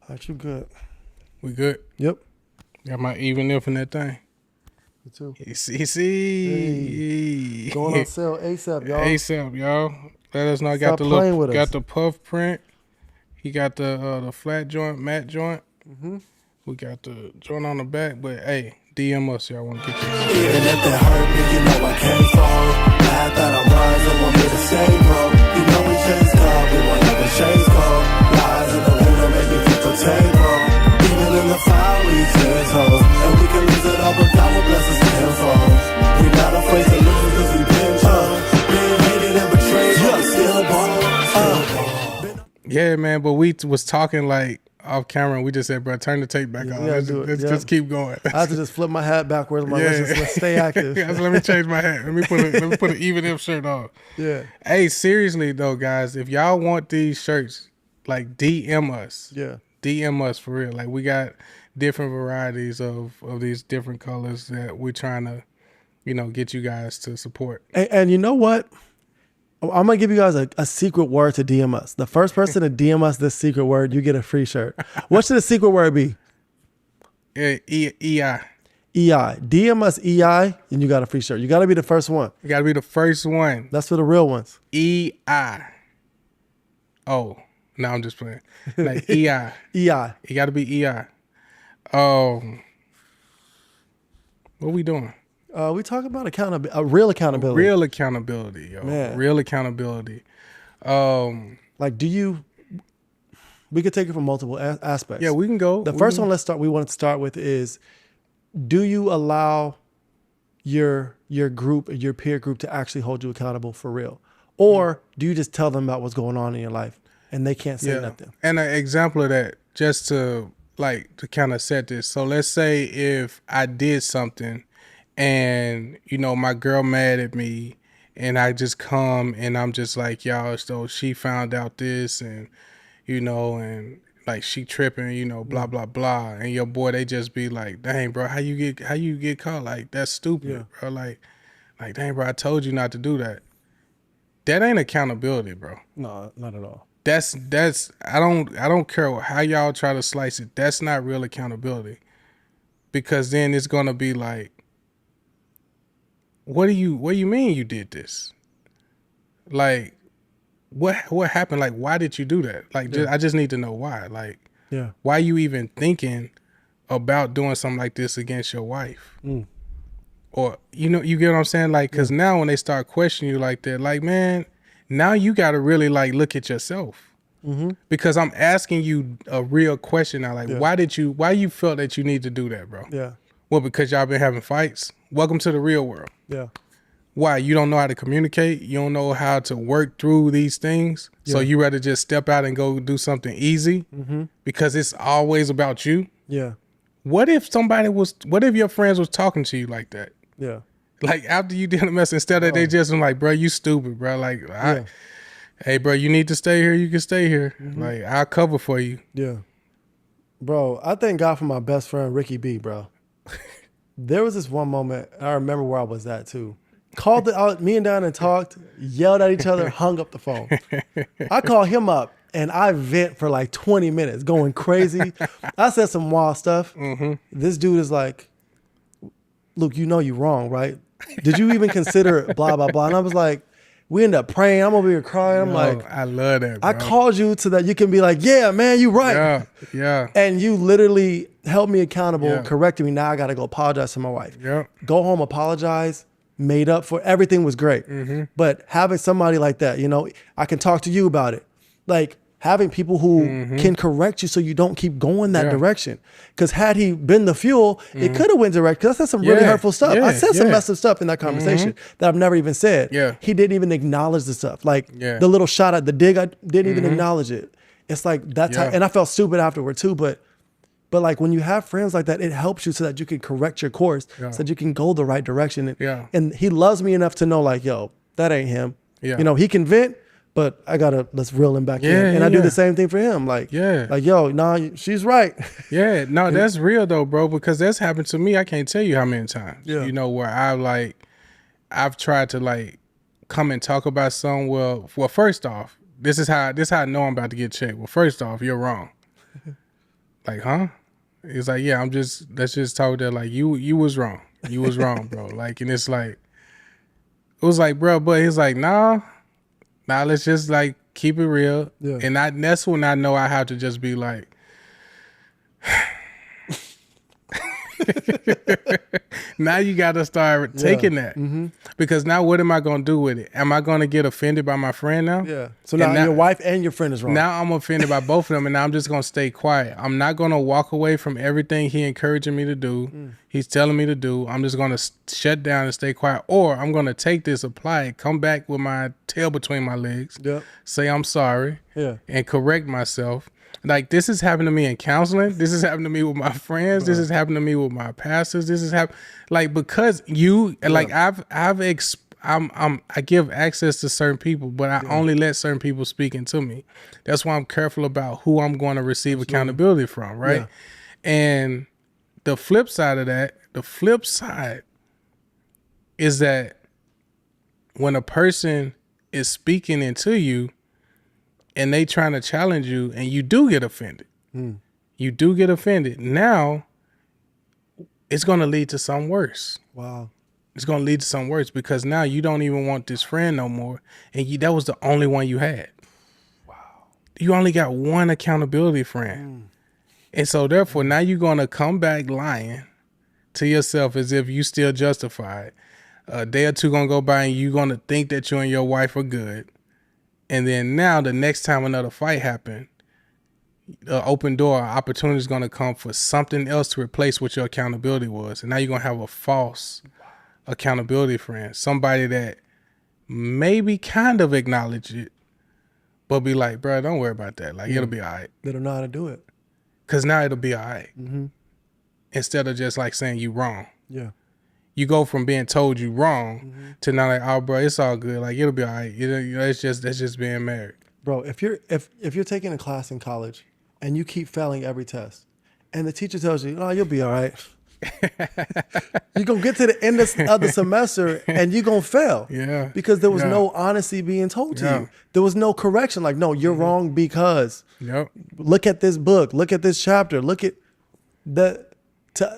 Alright, you good? We good? Yep. Got my even if in that thing. Me too. You see. Going on sale ASAP, y'all. ASAP, y'all. Let us know. I Stop got the playing with got us. the puff print. He got the flat joint, matte joint. Mm-hmm. We got the joint on the back, but hey, DM us, y'all want to get this. Even if they hurt me, you know I can't fall. Laugh that I rise and want me to stay broke. You know we chase God, we won't ever chase gold. Lies in the window make me flip the table. Even in the fire we tears hold. And we can lose it all, but God will bless us tenfold. We not afraid to lose cause we been chose. Being hated and betrayed, but we still bold. Yeah, man, but we was talking like off camera and we just said, bro, turn the tape back on. Let's just keep going. I have to just flip my hat backwards. I'm like, let's stay active. Let me change my hat. Let me put an even if shirt on. Yeah. Hey, seriously though, guys, if y'all want these shirts, like DM us. Yeah. DM us for real. Like we got different varieties of these different colors that we're trying to, get you guys to support. And you know what? I'm going to give you guys a secret word to DM us. The first person to DM us this secret word, you get a free shirt. What should the secret word be? EI. EI. DM us EI and you got a free shirt. You got to be the first one. You got to be the first one. That's for the real ones. EI. Oh, no, I'm just playing. Like EI. EI. You got to be EI. What we doing? We talk about real accountability. Real accountability, yo. Man. Real accountability. Like, we could take it from multiple aspects. Yeah, we can go. The first one we want to start with is, do you allow your group, your peer group to actually hold you accountable for real? Or do you just tell them about what's going on in your life and they can't say nothing? And an example of that, just to kind of set this. So let's say if I did something and, my girl mad at me and I just come and I'm just like, y'all, so she found out this and, and like she tripping, blah, blah, blah. And your boy, they just be like, dang, bro, how you get caught? Like, that's stupid, bro. Like, dang, bro, I told you not to do that. That ain't accountability, bro. No, not at all. That's I don't care how y'all try to slice it. That's not real accountability. Because then it's gonna be like, what do you mean you did this? Like, what happened? Like, why did you do that? Like, I just need to know why. Like, why you even thinking about doing something like this against your wife? Or, you get what I'm saying? Like, because now when they start questioning you like that, like, man, now you got to really, like, look at yourself. Mm-hmm. Because I'm asking you a real question now. Like, why you felt that you need to do that, bro? Yeah. Well, because y'all been having fights? Welcome to the real world. Yeah. Why? You don't know how to communicate? You don't know how to work through these things? Yeah. So you rather just step out and go do something easy? Mm-hmm. Because it's always about you? Yeah. What if your friends was talking to you like that? Yeah. Like, after you did a mess, instead of they just been like, bro, you stupid, bro. Like, hey, bro, you need to stay here. You can stay here. Mm-hmm. Like, I'll cover for you. Yeah. Bro, I thank God for my best friend, Ricky B, bro. There was this one moment, I remember where I was at, too. Called me and Diana talked, yelled at each other, hung up the phone. I call him up, and I vent for like 20 minutes, going crazy. I said some wild stuff. Mm-hmm. This dude is like, Luke, you know you're wrong, right? Did you even consider blah, blah, blah? And I was like, we end up praying. I'm over here crying. I'm like, I love that, bro. I called you so that you can be like, yeah, man, you right. Yeah. And you literally held me accountable, corrected me. Now I got to go apologize to my wife. Yeah. Go home, apologize, made up for everything was great. Mm-hmm. But having somebody like that, I can talk to you about it. Like, having people who can correct you so you don't keep going that direction. Because had he been the fuel, it could have went direct. Because I said some really hurtful stuff. I said some messed up stuff in that conversation that I've never even said. Yeah. He didn't even acknowledge the stuff. Like the little shot at the dig, I didn't even acknowledge it. It's like that time. And I felt stupid afterward too. But like when you have friends like that, it helps you so that you can correct your course, so that you can go the right direction. And he loves me enough to know like, yo, that ain't him. Yeah. He can vent, but let's reel him back in. And I do the same thing for him. Like, yo, nah, she's right. Yeah, no, that's real though, bro, because that's happened to me. I can't tell you how many times, where I've tried to like come and talk about something. Well, first off, this is how I know I'm about to get checked. Well, first off, you're wrong. Like, huh? He's like, yeah, let's just talk that, like, you was wrong. You was wrong, bro. Like, and it's like, it was like, bro, but he's like, nah, let's just like keep it real. Yeah. And that's when I know I have to just be like, now you got to start taking that. Because now what am I going to do with it? Am I going to get offended by my friend now? Yeah. So now your wife and your friend is wrong. Now I'm offended by both of them, and now I'm just going to stay quiet. I'm not going to walk away from everything he encouraging me to do. He's telling me to do. I'm just going to shut down and stay quiet. Or I'm going to take this, apply it, come back with my tail between my legs, say I'm sorry, and correct myself. Like, this has happened to me in counseling. This has happened to me with my friends. This has happened to me with my pastors. This has happened, like, because like, I give access to certain people, but I only let certain people speak into me. That's why I'm careful about who I'm going to receive accountability from, right? And the flip side of that, is that when a person is speaking into you and they trying to challenge you and you do get offended, now it's going to lead to something worse. Wow. It's going to lead to something worse because now you don't even want this friend no more. And that was the only one you had. Wow. You only got one accountability friend. And so therefore now you're going to come back lying to yourself as if you still justified. A day or two going to go by and you're going to think that you and your wife are good. And then now the next time another fight happened, the open door opportunity is going to come for something else to replace what your accountability was. And now you're going to have a false accountability friend, somebody that maybe kind of acknowledge it, but be like, bro, don't worry about that. Like, it'll be all right. They don't know how to do it. Because now it'll be all right. Instead of just like saying you wrong. Yeah. You go from being told you wrong to now like, oh, bro, it's all good. Like, it'll be all right. That's just being married. Bro, if you're taking a class in college and you keep failing every test and the teacher tells you, oh, you'll be all right. You're going to get to the end of the semester and you're going to fail. Yeah. Because there was no honesty being told to you. There was no correction. Like, no, you're wrong because look at this book, look at this chapter, look at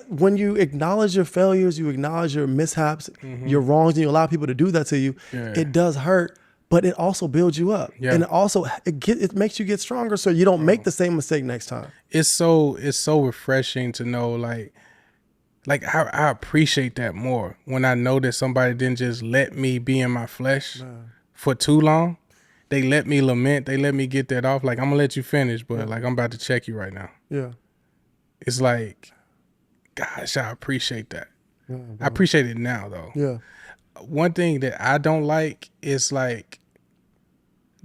when you acknowledge your failures, you acknowledge your mishaps, your wrongs, and you allow people to do that to you, it does hurt, but it also builds you up. And it also, it makes you get stronger so you don't make the same mistake next time. It's so refreshing to know, like I appreciate that more when I know that somebody didn't just let me be in my flesh for too long. They let me lament. They let me get that off. Like, I'm going to let you finish, but like, I'm about to check you right now. Yeah. It's like, gosh, I appreciate that. I appreciate it now, though. Yeah. One thing that I don't like is like,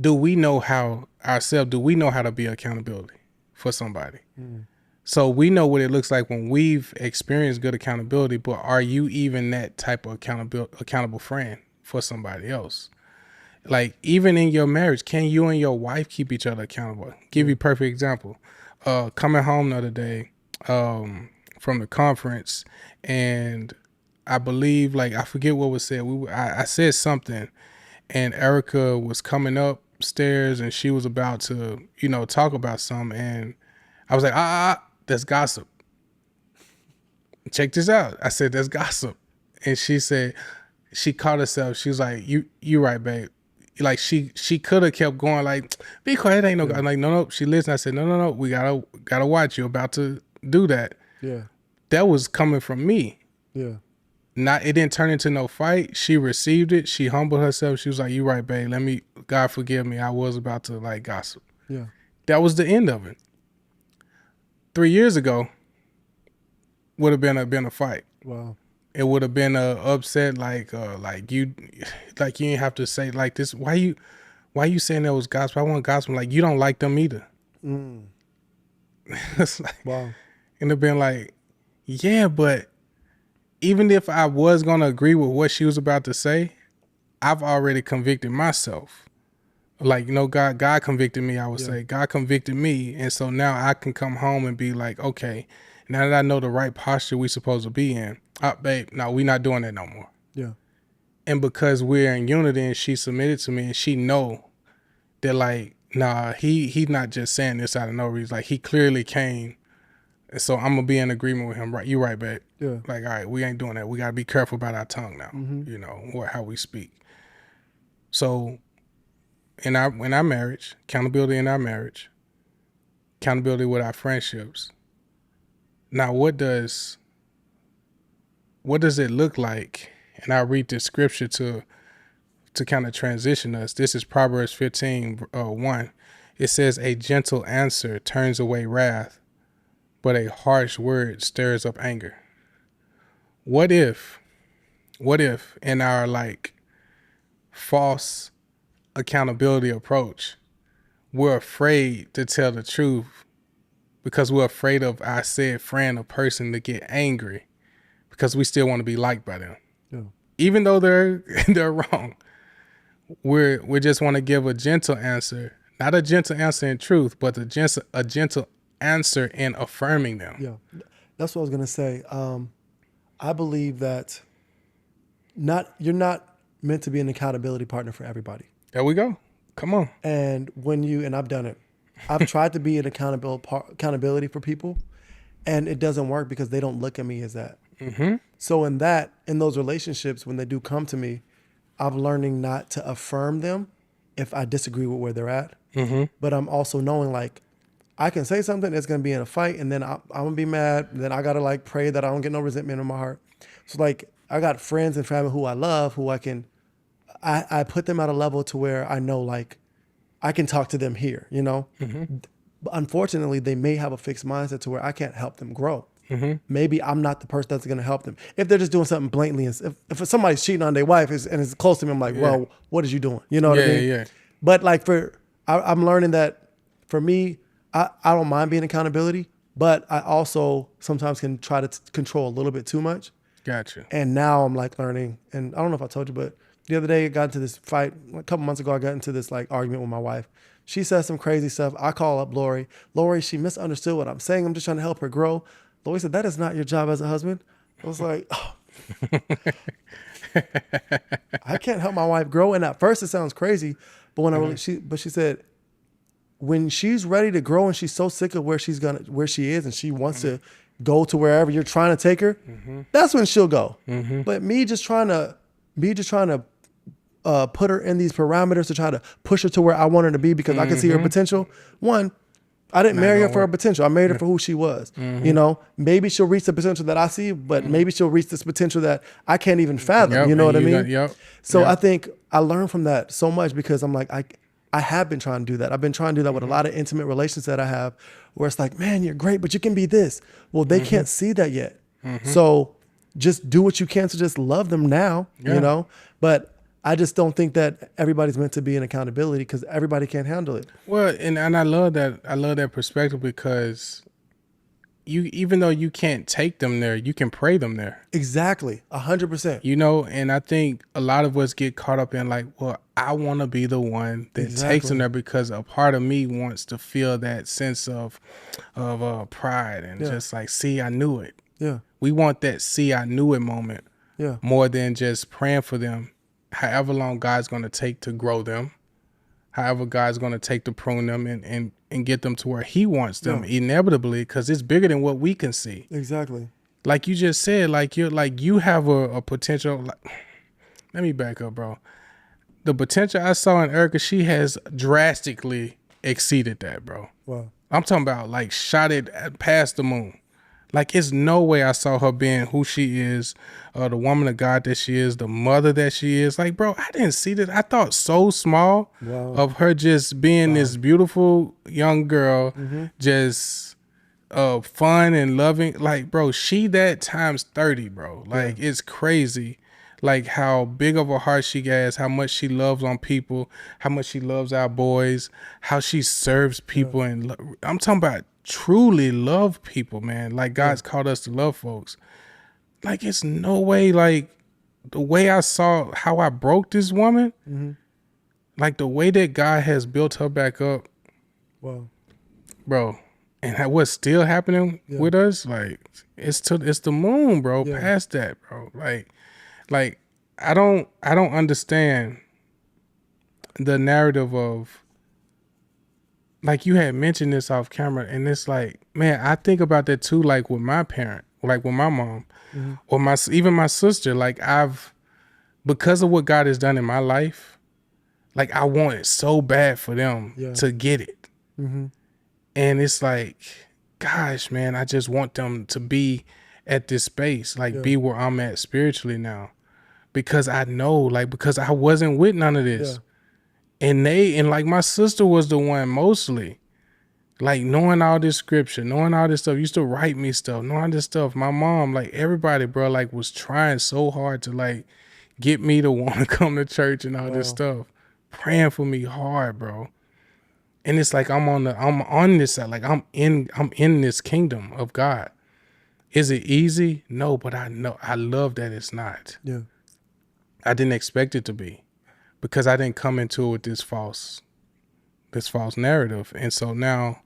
do we know how to be accountability for somebody? So we know what it looks like when we've experienced good accountability, but are you even that type of accountable friend for somebody else? Like, even in your marriage, can you and your wife keep each other accountable? Give you a perfect example. Coming home the other day from the conference, and I believe, like, I forget what was said. I said something, and Erica was coming upstairs, and she was about to, talk about something, and I was like, that's gossip. Check this out. I said, that's gossip. And she said, she caught herself. She was like, you right, babe. Like, she could have kept going, like, be quiet, ain't no. I'm like, no. She listened. I said, no. We gotta watch. You're about to do that. Yeah. That was coming from me. Yeah. It didn't turn into no fight. She received it. She humbled herself. She was like, you right, babe. God forgive me. I was about to, like, gossip. Yeah. That was the end of it. 3 years ago would have been a fight. Wow. It would have been a upset, like you didn't have to say like this. Why you saying that was gospel? I want gospel. Like, you don't like them either. It's like, wow. And it'd been like, yeah, but even if I was gonna agree with what she was about to say, I've already convicted myself. Like, God convicted me, I would say. God convicted me. And so now I can come home and be like, okay, now that I know the right posture we supposed to be in, babe, no, we not doing that no more. Yeah. And because we're in unity and she submitted to me and she know that, like, nah, he not just saying this out of no reason. Like, he clearly came So I'm gonna be in agreement with him. Right, you right, babe. Yeah. Like, all right, we ain't doing that. We gotta be careful about our tongue now. Mm-hmm. You know, or how we speak. So in our marriage, accountability in our marriage, accountability with our friendships. Now, what does it look like? And I'll read the scripture to kind of transition us. This is Proverbs 15:1. It says, "A gentle answer turns away wrath, but a harsh word stirs up anger." What if in our like false accountability approach, we're afraid to tell the truth because we're afraid of our said friend or person to get angry because we still want to be liked by them. Yeah. Even though they're wrong. We just want to give a gentle answer, not a gentle answer in truth, but a gentle answer in affirming them. Yeah. That's what I was gonna say. I believe that you're not meant to be an accountability partner for everybody. There we go. Come on. And and I've done it. I've tried to be an accountability for people, and it doesn't work because they don't look at me as that. Mm-hmm. So in those relationships, when they do come to me, I'm learning not to affirm them if I disagree with where they're at. Mm-hmm. But I'm also knowing like I can say something that's going to be in a fight, and then I'm going to be mad. And then I got to like pray that I don't get no resentment in my heart. So like I got friends and family who I love, who I put them at a level to where I know like I can talk to them here, you know? Mm-hmm. But unfortunately, they may have a fixed mindset to where I can't help them grow. Mm-hmm. Maybe I'm not the person that's going to help them. If they're just doing something blatantly, if somebody's cheating on their wife and it's close to me, I'm like, well, what is you doing? You know what I mean? Yeah. But like I'm learning that for me, I don't mind being accountability, but I also sometimes can try to control a little bit too much. Gotcha. And now I'm like learning, and I don't know if I told you, but the other day I got into this fight. A couple months ago, I got into this like argument with my wife. She says some crazy stuff. I call up Lori. Lori, she misunderstood what I'm saying. I'm just trying to help her grow. Lori said, that is not your job as a husband. I was like, oh. I can't help my wife grow. And at first it sounds crazy, but when she said, when she's ready to grow and she's so sick of where she is and she wants to go to wherever you're trying to take her, that's when she'll go. But me just trying to put her in these parameters to try to push her to where I want her to be because I can see her potential. One, I didn't marry her for her potential. I married her for who she was. You know, maybe she'll reach the potential that I see, but maybe she'll reach this potential that I can't even fathom. You know what I mean? So I think I learned from that so much because I'm like, I have been trying to do that. I've been trying to do that with a lot of intimate relations that I have where it's like, man, you're great, but you can be this. Well, they can't see that yet. So just do what you can to just love them now, you know? But I just don't think that everybody's meant to be in accountability because everybody can't handle it. Well, and I love that. I love that perspective because even though you can't take them there, you can pray them there. Exactly. 100%. You know, and I think a lot of us get caught up in like, well, I want to be the one that takes them there because a part of me wants to feel that sense of pride and just like, see, I knew it. Yeah. We want that see, I knew it moment more than just praying for them. However long God's going to take to grow them, however God's going to take to prune them and get them to where he wants them inevitably, because it's bigger than what we can see. Exactly. Like you just said, you have a potential. Let me back up, bro. The potential I saw in Erica, she has drastically exceeded that, bro. Wow. I'm talking about like shot it past the moon. Like, it's no way I saw her being who she is, the woman of God that she is, the mother that she is. Like, bro, I didn't see that. I thought so small of her just being this beautiful young girl, just fun and loving. Like, bro, she that times 30, bro. Like, it's crazy. Like, how big of a heart she has, how much she loves on people, how much she loves our boys, how she serves people. And I'm talking about truly love people, man. Like God's called us to love folks. Like, it's no way, like the way I saw how I broke this woman, like the way that God has built her back up. Wow. Bro. And what's still happening with us, like it's the moon, bro. Past that, bro. Like I don't understand the narrative of, like, you had mentioned this off camera, and it's like, man, I think about that too, like with my parent, like with my mom, or even my sister. Like because of what God has done in my life, like I want it so bad for them to get it. Mm-hmm. And it's like, gosh, man, I just want them to be at this space, like be where I'm at spiritually now. Because I know, like, because I wasn't with none of this. And like my sister was the one mostly, like knowing all this scripture, knowing all this stuff, used to write me stuff, knowing this stuff. My mom, like everybody, bro, like was trying so hard to like get me to want to come to church and all this stuff, praying for me hard, bro. And it's like I'm on this side, like I'm in this kingdom of God. Is it easy? No, but I know, I love that it's not. Yeah. I didn't expect it to be, because I didn't come into it with this false narrative. And so now,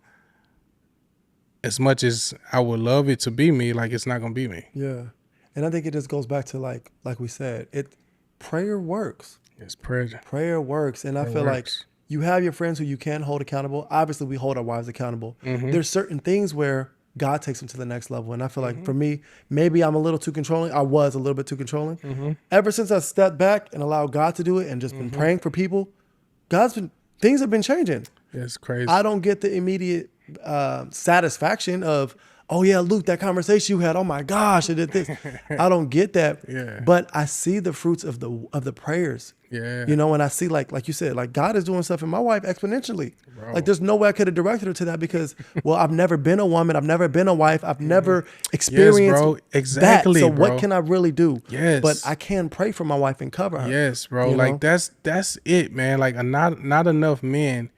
as much as I would love it to be me, like it's not gonna be me. Yeah. And I think it just goes back to like we said, prayer works. It's prayer. Prayer works. And I feel like you have your friends who you can hold accountable. Obviously, we hold our wives accountable. There's certain things where God takes them to the next level. And I feel like for me, maybe I'm a little too controlling. I was a little bit too controlling. Ever since I stepped back and allowed God to do it and just been praying for people, things have been changing. It's crazy. I don't get the immediate satisfaction of, oh yeah, Luke, that conversation you had, oh my gosh, I did this. I don't get that. Yeah. But I see the fruits of the prayers. Yeah. You know, and I see like you said, like God is doing stuff in my wife exponentially. Bro. Like there's no way I could have directed her to that because, well, I've never been a woman. I've never been a wife. I've never experienced yes, bro. Exactly, that. So bro. what can I really do? Yes. But I can pray for my wife and cover her. Yes, bro. You Like know? that's it, man. Like not enough men,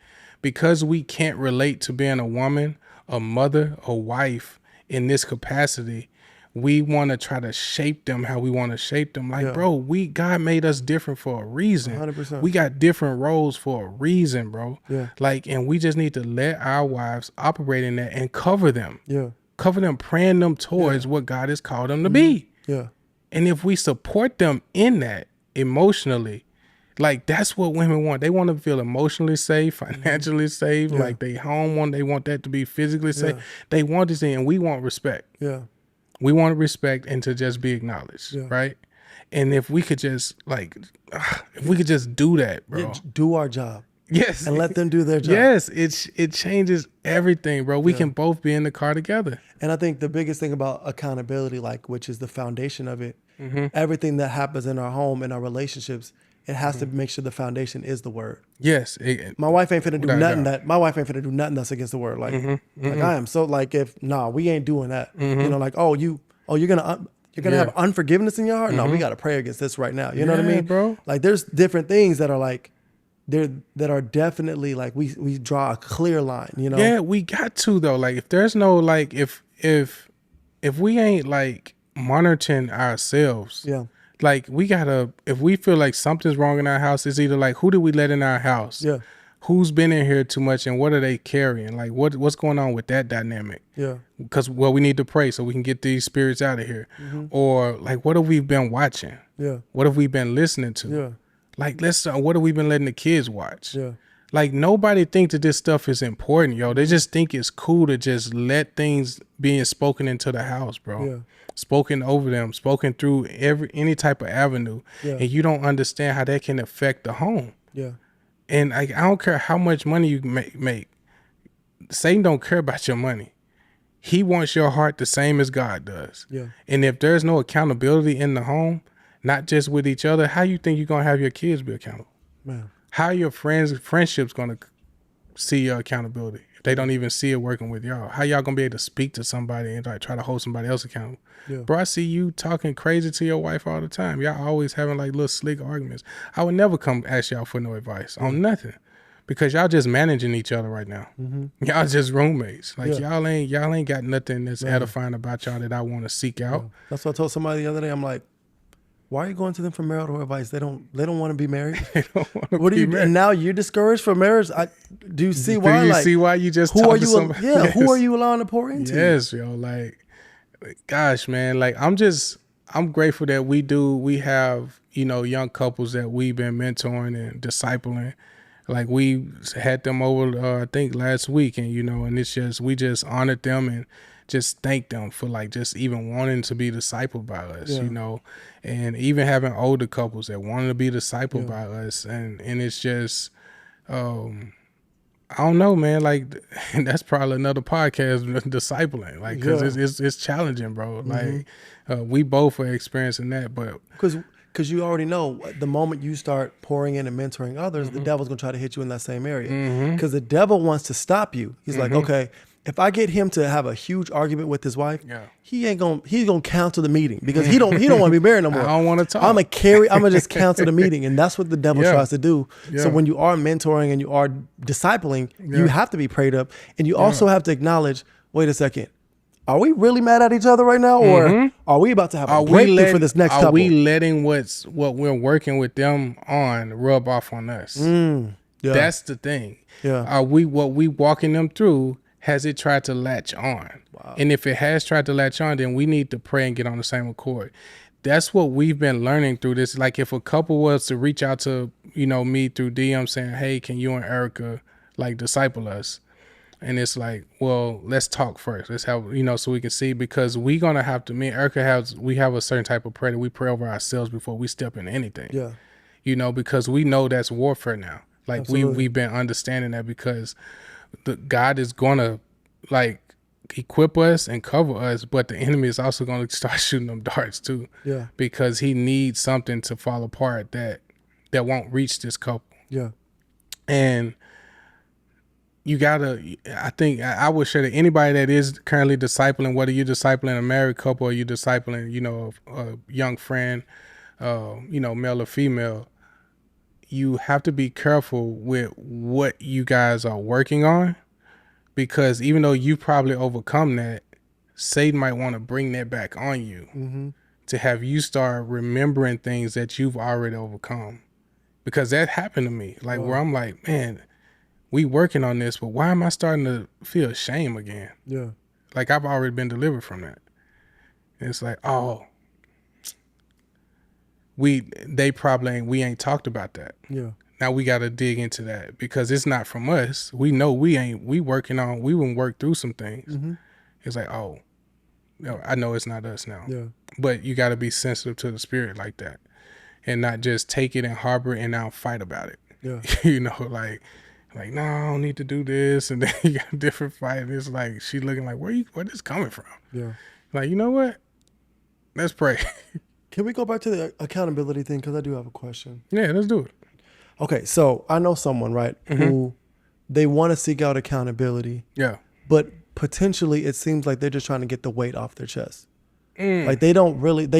because we can't relate to being a woman, a mother, a wife in this capacity. We want to try to shape them how we want to shape them. Like, bro, God made us different for a reason. 100%. We got different roles for a reason, bro. Yeah. Like, and we just need to let our wives operate in that and cover them. Yeah. Cover them, praying them towards what God has called them to be. Yeah. And if we support them in that emotionally, like that's what women want. They want to feel emotionally safe, financially safe, like they home they want that to be physically safe. They want this thing, and we want respect. Yeah. We want respect and to just be acknowledged, Yeah. right? And if we could just do that, bro. Yeah, do our job. Yes. And let them do their job. Yes, it changes everything, bro. We can both be in the car together. And I think the biggest thing about accountability, like, which is the foundation of it, everything that happens in our home and our relationships, it has to make sure the foundation is the word. Yes. My wife ain't finna do Without nothing doubt. my wife ain't finna do nothing that's against the word. Like, like I am so like we ain't doing that. You know, like, you're gonna have unforgiveness in your heart. No, we gotta pray against this right now. You know what I Yeah, mean, bro? Like, there's different things that are like, that are definitely like we draw a clear line. You know. Yeah, we got to though. Like if there's no like if we ain't like monitoring ourselves. Yeah. Like we gotta, if we feel like something's wrong in our house, it's either like, who did we let in our house? Yeah. Who's been in here too much and what are they carrying? Like what's going on with that dynamic? Yeah. Because, we need to pray so we can get these spirits out of here. Or like, what have we been watching? Yeah. What have we been listening to? Yeah. Like, what have we been letting the kids watch? Yeah. Like nobody think that this stuff is important, yo. They just think it's cool to just let things being spoken into the house, bro. Yeah. Spoken over them, spoken through any type of avenue. Yeah. And you don't understand how that can affect the home. Yeah. And I don't care how much money you make. Satan don't care about your money. He wants your heart the same as God does. Yeah. And if there's no accountability in the home, not just with each other, how you think you're going to have your kids be accountable? Man. How are your friendships going to see your accountability if they don't even see it working with y'all? How y'all going to be able to speak to somebody and like try to hold somebody else accountable? Yeah. Bro, I see you talking crazy to your wife all the time. Y'all always having like little slick arguments. I would never come ask y'all for no advice on nothing because y'all just managing each other right now. Y'all just roommates. Like y'all ain't got nothing that's edifying about y'all that I want to seek out. That's what I told somebody the other day. I'm like, why are you going to them for marital advice? They don't want to be married. They don't want to What do be you? married. And now you're discouraged for marriage. Do you see why? Do you like, see why you just who talked are to you? somebody? Yeah, Yes. who are you allowing to pour into? Yes, yo, like, gosh, man, like I'm grateful that we have, young couples that we've been mentoring and discipling, Like we had them over, I think last week, and and it's just we just honored them and just thanked them for like just even wanting to be discipled by us, Yeah. and even having older couples that wanted to be discipled Yeah. by us, and it's just, I don't know, man. Like that's probably another podcast, discipling, like because Yeah. it's challenging, bro. Like we both are experiencing that, but Because you already know the moment you start pouring in and mentoring others, the devil's gonna try to hit you in that same area. Because the devil wants to stop you. He's like, okay, if I get him to have a huge argument with his wife, Yeah. he's gonna cancel the meeting because he don't want to be married no more. I don't want to talk. I'm gonna just cancel the meeting, and that's what the devil tries to do. So when you are mentoring and you are discipling, you have to be prayed up, and you also have to acknowledge. Wait a second. Are we really mad at each other right now, or are we about to have a breakthrough for this next couple? Are we letting what we're working with them on rub off on us? Yeah. That's the thing. Yeah. Are we what we walking them through? Has it tried to latch on? Wow. And if it has tried to latch on, then we need to pray and get on the same accord. That's what we've been learning through this. Like if a couple was to reach out to me through DM saying, "Hey, can you and Erica like disciple us?" And it's like, well, let's talk first. Let's have, so we can see, because we gonna have to. Me and Erica have a certain type of prayer that we pray over ourselves before we step into anything. Yeah. Because we know that's warfare now. Like Absolutely. we've been understanding that because God is gonna like equip us and cover us, but the enemy is also gonna start shooting them darts too. Yeah. Because he needs something to fall apart that won't reach this couple. Yeah. And you gotta, I think I would share that anybody that is currently discipling, whether you're discipling a married couple or you're discipling, a young friend, male or female, you have to be careful with what you guys are working on, because even though you probably overcome that, Satan might want to bring that back on you to have you start remembering things that you've already overcome. Because that happened to me, like where I'm like, man, we working on this, but why am I starting to feel shame again? Yeah. Like I've already been delivered from that. And it's like, oh, we ain't talked about that. Yeah. Now we got to dig into that because it's not from us. We know we wouldn't work through some things. It's like, oh, I know it's not us now. Yeah. But you got to be sensitive to the spirit like that and not just take it and harbor it and now fight about it. Yeah. Like, no, I don't need to do this. And then you got a different fight. It's like, she looking like, where this coming from? Yeah. Like, you know what? Let's pray. Can we go back to the accountability thing? Because I do have a question. Yeah, let's do it. Okay, so I know someone, right, who they want to seek out accountability, Yeah. but potentially it seems like they're just trying to get the weight off their chest. Like they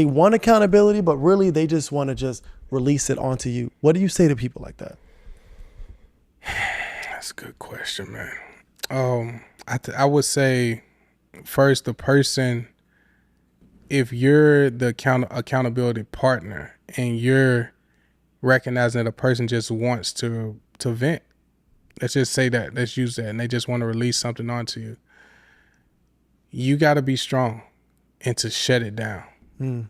want accountability, but really they just want to just release it onto you. What do you say to people like that? That's a good question, man. I would say first, the person, if you're the accountability partner and you're recognizing that a person just wants to vent, let's just say that, let's use that, and they just want to release something onto you, you got to be strong and to shut it down.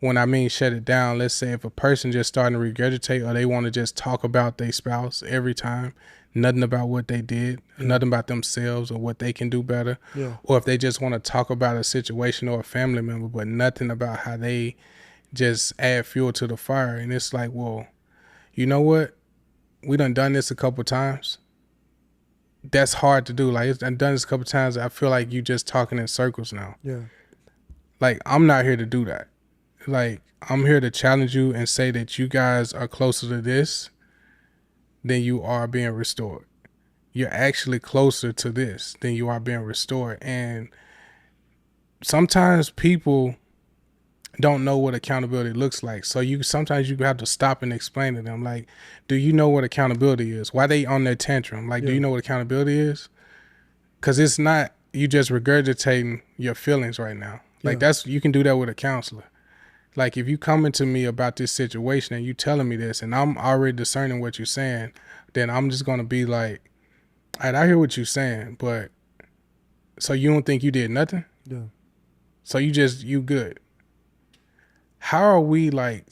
When I mean shut it down, let's say if a person just starting to regurgitate or they want to just talk about their spouse every time, nothing about what they did, nothing about themselves or what they can do better. Yeah. Or if they just want to talk about a situation or a family member, but nothing about how they just add fuel to the fire. And it's like, well, you know what? We done this a couple times. That's hard to do. Like, I've done this a couple times. I feel like you just talking in circles now. Yeah. Like, I'm not here to do that. Like, I'm here to challenge you and say that you guys are closer to this than you are being restored. You're actually closer to this than you are being restored. And sometimes people don't know what accountability looks like. So sometimes you have to stop and explain to them, like, do you know what accountability is? Why they on their tantrum? Like, do you know what accountability is? Because it's not you just regurgitating your feelings right now. Like, you can do that with a counselor. Like, if you coming to me about this situation and you telling me this and I'm already discerning what you're saying, then I'm just going to be like, all right, I hear what you're saying, but so you don't think you did nothing? Yeah. So you good. How are we like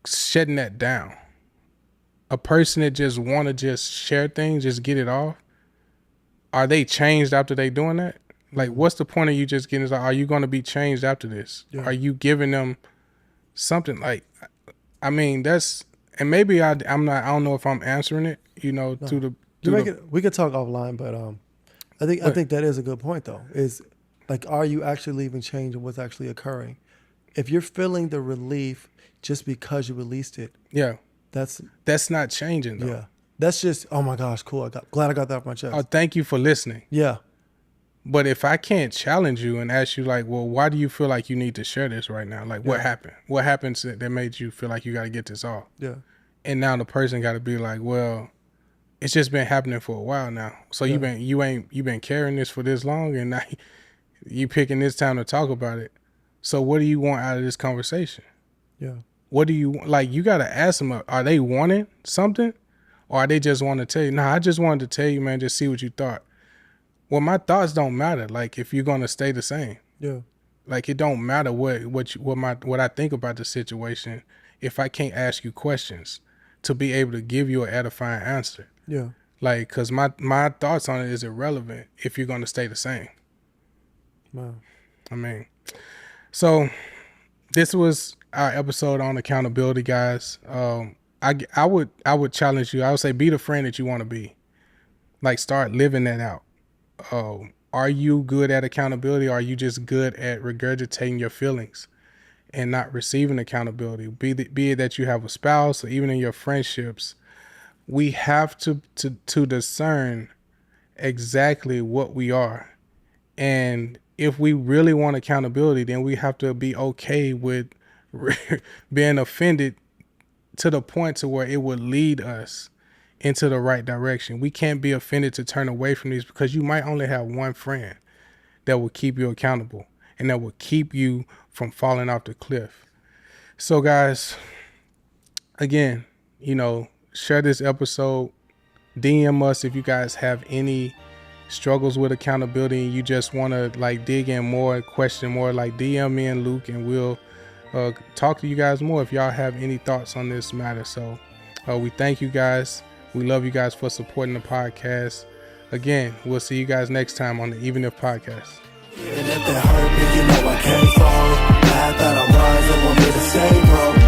shutting that down? a person that just want to just share things, just get it off, are they changed after they doing that? Like, what's the point of you just getting? Are you going to be changed after this? Yeah. Are you giving them something? Like, I mean, that's, and maybe I'm not. I don't know if I'm answering it. You know, No. We could talk offline, but I think that is a good point though. Is like, are you actually leaving change in what's actually occurring? If you're feeling the relief just because you released it, yeah, that's not changing though. yeah. That's just, oh my gosh, cool. Glad I got that off my chest. Oh, thank you for listening. Yeah. But if I can't challenge you and ask you, like, well, why do you feel like you need to share this right now? Like, what happened? What happened that made you feel like you got to get this off? Yeah. And now the person got to be like, well, it's just been happening for a while now. So you been carrying this for this long, and now you picking this time to talk about it. So what do you want out of this conversation? Yeah. What do you like? You got to ask them, are they wanting something, or are they just want to tell you? Nah, I just wanted to tell you, man, just see what you thought. Well, my thoughts don't matter. Like, if you're gonna stay the same, Yeah. like, it don't matter what I think about the situation if I can't ask you questions to be able to give you an edifying answer. Yeah. Like, cause my thoughts on it is irrelevant if you're gonna stay the same. Wow. I mean, so this was our episode on accountability, guys. I would challenge you. I would say, be the friend that you want to be. Like, start living that out. Are you good at accountability, or are you just good at regurgitating your feelings and not receiving accountability? Be it that you have a spouse, or even in your friendships, we have to discern exactly what we are. And if we really want accountability, then we have to be okay with being offended to the point to where it would lead us into the right direction. We can't be offended to turn away from these, because you might only have one friend that will keep you accountable and that will keep you from falling off the cliff. So guys, again, share this episode, DM us if you guys have any struggles with accountability and you just want to like dig in more, question more, like DM me and Luke, and we'll talk to you guys more if y'all have any thoughts on this matter. So we thank you guys. We love you guys for supporting the podcast. Again, we'll see you guys next time on the Even If Podcast. And if they hurt me, I can't fall. Path that I rise, I want me to stay, bro.